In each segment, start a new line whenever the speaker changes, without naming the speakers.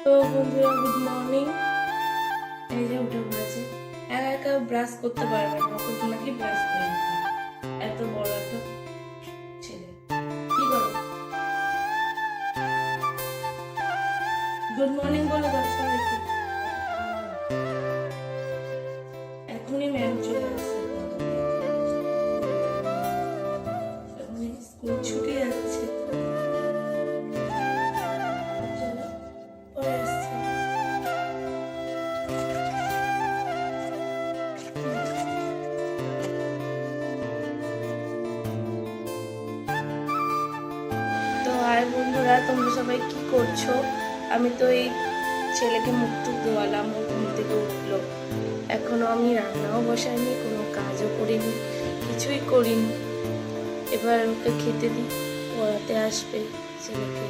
তো বন্ধুরা, good morning. এই যে উঠে পড়েছে। একা একা ব্রাশ করতে পারবে না, ওকে নাকি ব্রাশ করে দিতে হবে। এত বড় একটা ছেলে। কি করো? গুড মর্নিং বলে দাও সবাইকে। এখনই ম্যাম চলে আসছে, এখনই স্কুল ছুটি যাচ্ছে। চলো, পরে আসছে। তো হাই বন্ধুরা, তোমরা সবাই কি করছো? আমি তো এই ছেলেকে মুখ টুক ধোয়ালাম, ও ঘুম থেকে উঠলো। এখনো আমি রান্নাও বসাইনি, কোনো কাজও করিনি, কিছুই করিনি। এবার ওকে খেতে দিই, পড়াতে আসবে ছেলেকে।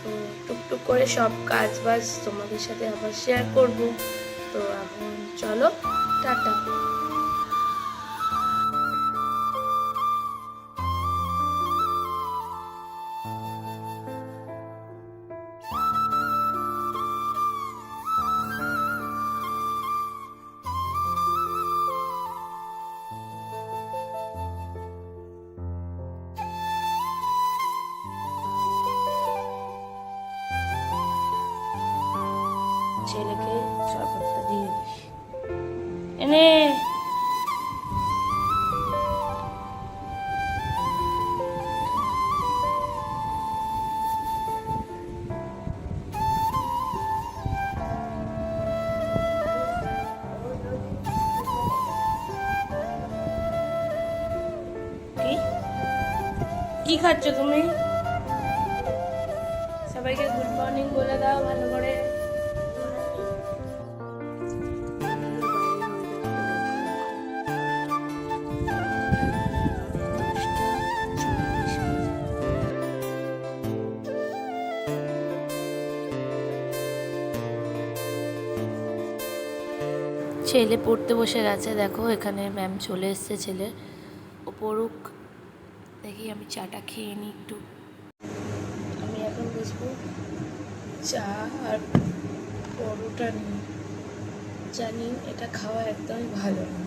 তো টুকটুক করে সব কাজ বাজ তোমাদের সাথে আবার শেয়ার করব। তো এখন চলো, টাটা। ছেলেকে শরবতটা দিয়ে দিই। এনে কি কি খাচ্ছ তুমি? সবাইকে গুড মর্নিং বলে দাও ভালো করে। ছেলে পড়তে বসে গেছে, দেখো এখানে ম্যাম চলে এসছে। ছেলে ও পড়ুক, দেখি আমি চাটা খেয়ে নিই একটু। আমি এখন বসবো চা আর পরোটা নিয়ে। জানি এটা খাওয়া একদমই ভালো না,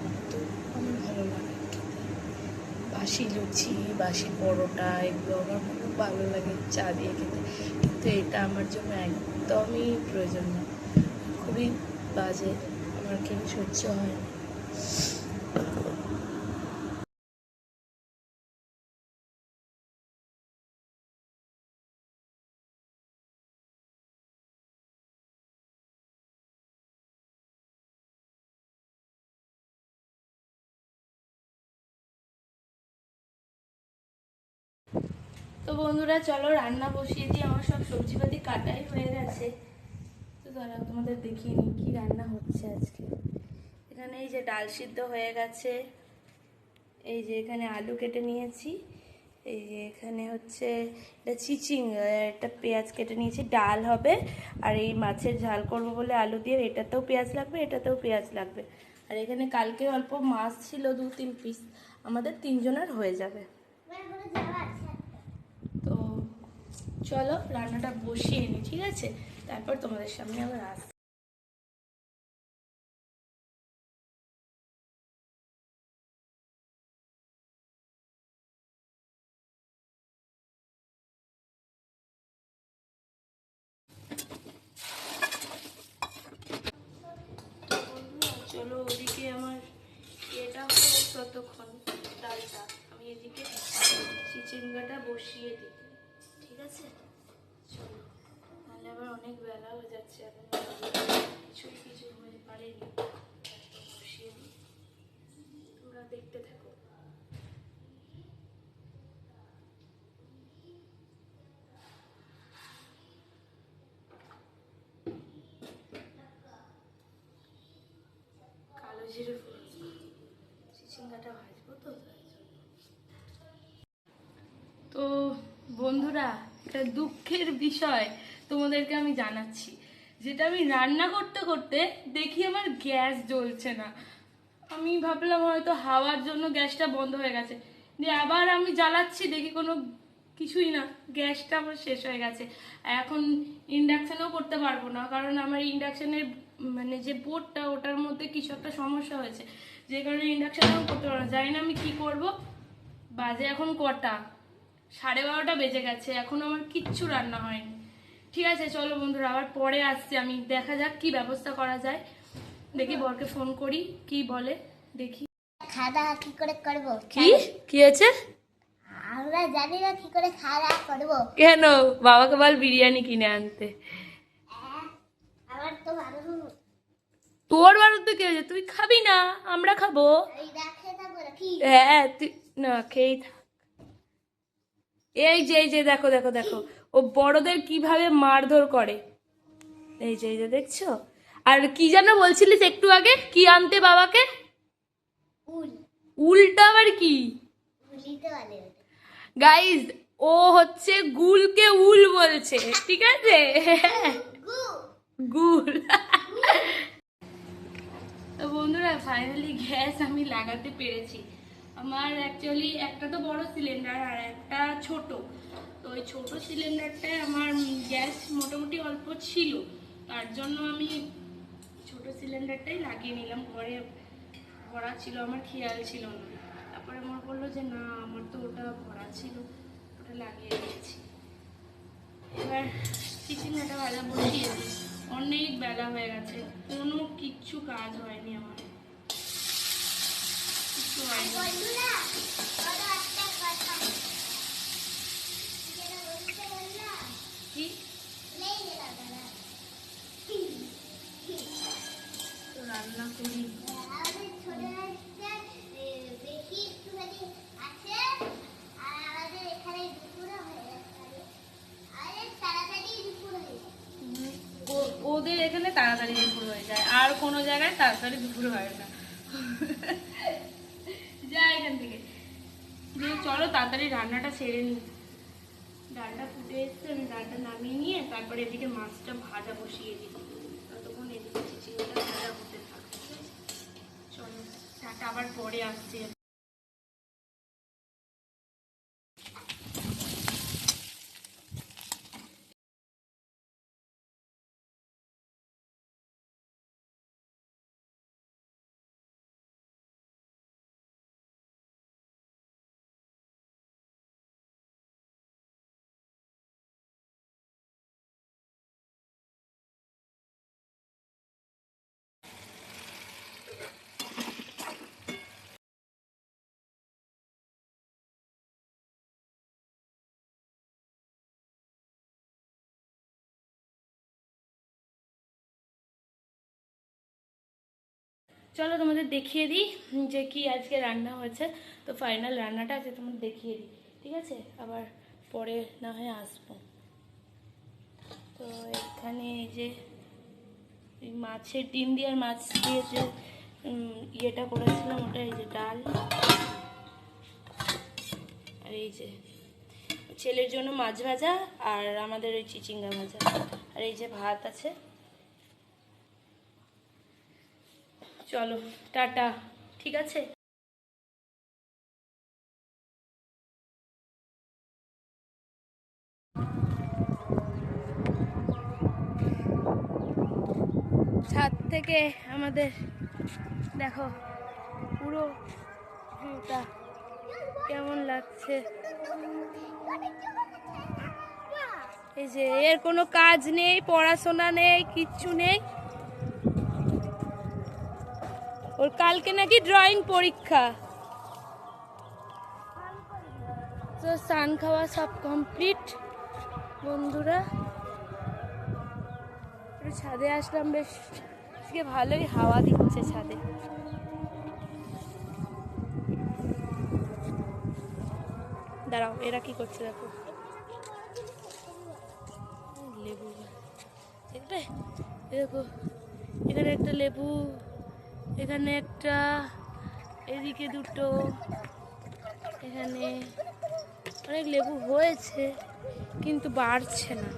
কিন্তু আমার ভালো লাগে খেতে। বাসি লুচি, বাসি পরোটা এগুলো আমার খুব ভালো লাগে চা দিয়ে খেতে, কিন্তু এটা আমার জন্য একদমই প্রয়োজন না, খুবই বাজে, আমার খেলে সহ্য হয় না। তো বন্ধুরা চলো, রান্না বসিয়ে দিয়ে আমার সব সবজিপাতি কাটাই হয়ে গেছে। তো দাঁড়াও তোমাদের দেখিয়ে নিই কি রান্না হচ্ছে আজকে। এখানে এই যে ডাল সিদ্ধ হয়ে গেছে, এই যে এখানে আলু কেটে নিয়েছি, এই যে এখানে হচ্ছে এটা চিচিঙ্গা, একটা পেঁয়াজ কেটে নিয়েছি, ডাল হবে। আর এই মাছের ঝাল করব বলে আলু দিয়ে, এটাতেও পেঁয়াজ লাগবে, এটাতেও পেঁয়াজ লাগবে। আর এখানে কালকে অল্প মাছ ছিল 2-3 পিস, আমাদের 3 জনের হয়ে যাবে। তো চলো রান্নাটা বসিয়ে নিই, ঠিক আছে? তারপর তোমাদের সামনে আবার আসছি। চলো, ওদিকে আমার এটা হোক ততক্ষণ ডালটা, আমি এদিকে চিচিঙ্গাটা বসিয়ে দিই, ঠিক আছে? চলো, নাহলে আবার অনেক বেলা হয়ে যাচ্ছে, এখন কিছু হয়ে পারেনি। বসিয়ে দিই, তোমরা দেখতে থাকো। কালো জিরে ফোড়ন, চিচিঙ্গাটা ভাজবো তো। তো বন্ধুরা, এটা দুঃখের বিষয় তোমাদেরকে আমি জানাচ্ছি, যেটা আমি রান্না করতে করতে দেখি আমার গ্যাস জ্বলছে না। আমি ভাবলাম হয়তো হাওয়ার জন্য গ্যাসটা বন্ধ হয়ে গেছে, দিয়ে আবার আমি জ্বালাচ্ছি, দেখি কোনো কিছুই না, গ্যাসটা আমার শেষ হয়ে গেছে। এখন ইন্ডাকশানেও করতে পারবো না, কারণ আমার ইন্ডাকশানের মানে যে বোর্ডটা ওটার মধ্যে কিছু একটা সমস্যা হয়েছে, যে কারণে ইন্ডাকশানেও করতে পারবো না। জানি না আমি কি করব। বাজে এখন কটা, 12:30 বেজে গেছে, এখন আমার কিচ্ছু রান্না হয়নি। ঠিক আছে চলো বন্ধুরা, আবার পরে আসছি আমি, দেখা যাক কি ব্যবস্থা করা যায়। দেখি বরকে ফোন করি কি বলে, দেখি।
খাওয়া দাওয়া কি করে করবো?
কি কি হয়েছে?
আমরা জানি না কি করে খাওয়া দাওয়া করবো।
কেন? বাবাকে বল বিরিয়ানি কিনে আনতে।
আমার তো ভালো
তোর বাড়িতে কি হয়েছে? তুই খাবি না, আমরা খাবো।
এই দেখে থাকবো নাকি?
হ্যাঁ তুই না খেয়েই থাক। এই যে দেখো দেখো দেখো, ও বড়দের কিভাবে মারধর করে। এই যে দেখছো। আর কি যেন বলছিলিস একটু আগে, কি আনতে বাবাকে?
উল।
উলটা আবার কি?
উলিতে বলে ওটা।
গাইজ, ও হচ্ছে গুলকে উল বলছে, ঠিক আছে?
গু।
গুল। তো বন্ধুরা ফাইনালি গ্যাস আমি লাগাতে পেরেছি। আমার অ্যাকচুয়ালি একটা তো বড় সিলিন্ডার আর একটা ছোট। তো ওই ছোট সিলিন্ডারটায় আমার গ্যাস মোটামুটি অল্প ছিল, তার জন্য আমি ছোট সিলিন্ডারটাই লাগিয়ে নিলাম। ঘরে ভরা ছিল, আমার খেয়াল ছিল না। তারপরে আমার বললো যে না, আমার তো ওটা ভরা ছিল, ওটা লাগিয়ে দিয়েছি। এবার চিচিঙ্গাটা ভাজা বসিয়ে দিই। অনেক বেলা হয়ে গেছে, কোনো কিচ্ছু কাজ হয়নি আমার, কিচ্ছু হয়নি।
বন্ধুরা, বলো একটা কথা। যেটা বলতে বললাম,
কি
নেই গেলাম না।
তো রান্না করি।
আমাদের ছোট রাস্তায় বেশি একটুখানি আছে, আর আমাদের এখানে দুপুরও হয়ে যাচ্ছে। আরে তাড়াতাড়ি দুপুর হয়ে যায়।
ওদের এখানে তাড়াতাড়ি দুপুর হয়ে যায়, আর কোনো জায়গায় তাড়াতাড়ি দুপুর হয় না। যা এখান থেকে। দিয়ে চলো তাড়াতাড়ি রান্নাটা সেরে নিই। ডালটা ফুটে এসছে, আমি ডালটা নামিয়ে নিয়ে তারপরে এদিকে মাছটা ভাজা বসিয়ে দিই। ততক্ষণ এদিকে চিচিঙ্গাটা ভাজা হতে থাকবে। চলো টাটা, আবার পরে আসছি। চলো তোমাদের দেখিয়ে দিই যে কি আজকে রান্না হয়েছে। তো ফাইনাল রান্নাটা আজকে তোমাদের দেখিয়ে দিই, ঠিক আছে? আবার পরে না হয় আসবো। তো এখানে এই যে এই মাছের ডিম দিয়ে আর মাছ দিয়ে যে ইয়েটা করেছিলাম, ওটা এই যে ডাল, আর এই যে ছেলের জন্য মাছ ভাজা, আর আমাদের ওই চিচিঙ্গা ভাজা, আর এই যে ভাত আছে। চলো টাটা, ঠিক আছে? ছাদ থেকে আমাদের দেখো পুরো ভিউটা কেমন লাগছে। এই যে এর কোনো কাজ নেই, পড়াশোনা নেই, কিচ্ছু নেই। ওর কালকে নাকি ড্রয়িং পরীক্ষা। তো স্নান খাওয়া সব কমপ্লিট বন্ধুরা। একটু ছাদে আসলাম, বেশ আজকে ভালোই হাওয়া দিচ্ছে ছাদে। দাঁড়াও, এরা কি করছে দেখো। লেবু দেখবে, দেখো এখানে একটা লেবু, এখানে একটা, এদিকে দুটো, এখানে অনেক লেবু হয়েছে কিন্তু বাড়ছে না।